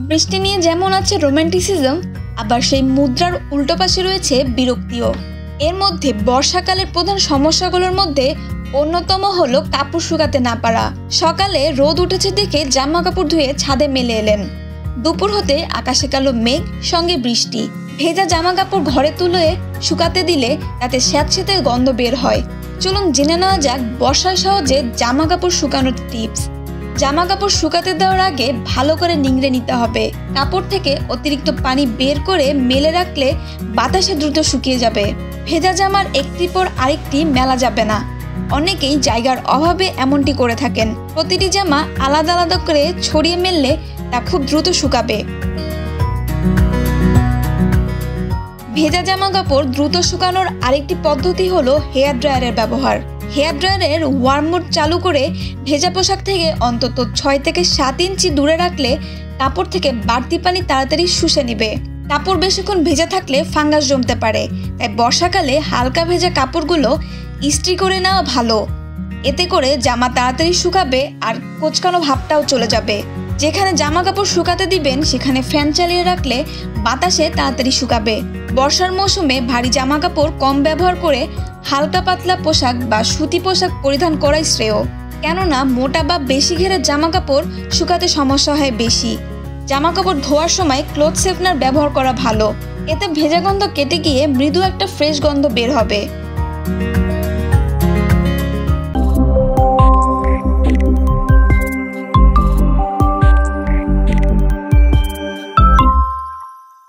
বৃষ্টি নিয়ে যেমন আছে রোম্যান্টিসিজম, আবার সেই মুদ্রার উল্টো পাশে রয়েছে বিরক্তিও। এর মধ্যে বর্ষাকালের প্রধান সমস্যাগুলোর মধ্যে অন্যতম হলো কাপড় শুকাতে না পারা। সকালে রোদ উঠেছে দেখে জামা কাপড় ধুয়ে ছাদে মেলে এলেন, দুপুর হতে আকাশে কালো মেঘ সঙ্গে বৃষ্টি। ভেজা জামা কাপড় ঘরে তুলে শুকাতে দিলে তাতে স্যাঁতসেঁতে গন্ধ বের হয়। চলুন জেনে নেওয়া যাক বর্ষায় সহজে জামা কাপড় শুকানোর টিপস। জামা কাপড় শুকাতে দেওয়ার আগে ভালো করে নিংড়ে নিতে হবে। কাপড় থেকে অতিরিক্ত পানি বের করে মেলে রাখলে বাতাসে দ্রুত শুকিয়ে যাবে। ভেজা জামার একটির পর আরেকটি মেলা যাবে না। অনেকেই জায়গার অভাবে এমনটি করে থাকেন। প্রতিটি জামা আলাদা আলাদা করে ছড়িয়ে মেললে তা খুব দ্রুত শুকাবে। ভেজা জামা কাপড় দ্রুত শুকানোর আরেকটি পদ্ধতি হলো হেয়ার ড্রায়ারের ব্যবহার। হেয়ার ড্রায়ারের ওয়ার্ম মোড চালু করে ভেজা পোশাক থেকে অন্তত 6 থেকে 7 ইঞ্চি দূরে রাখলে কাপড় থেকে বাড়তি পানি তাড়াতাড়ি শুষে নেবে। কাপড় বেশিক্ষণ ভেজা থাকলে ফাঙ্গাস জমতে পারে, তাই বর্ষাকালে হালকা ভেজা কাপড়গুলো ইস্ত্রি করে নেওয়া ভালো। এতে করে জামা তাড়াতাড়ি শুকাবে আর কোঁচকানো ভাবটাও চলে যাবে। যেখানে জামা কাপড় শুকাতে দিবেন সেখানে ফ্যান চালিয়ে রাখলে বাতাসে তাড়াতাড়ি শুকাবে। বর্ষার মৌসুমে ভারী জামা কাপড় কম ব্যবহার করে হালকা পাতলা পোশাক বা সুতি পোশাক পরিধান করাই শ্রেয়। কেননা মোটা বা বেশি ঘেরের জামা কাপড় শুকাতে সমস্যা হয় বেশি। জামা কাপড় ধোয়ার সময় ক্লথ সেফনার ব্যবহার করা ভালো। এতে ভেজা গন্ধ কেটে গিয়ে মৃদু একটা ফ্রেশ গন্ধ বের হবে।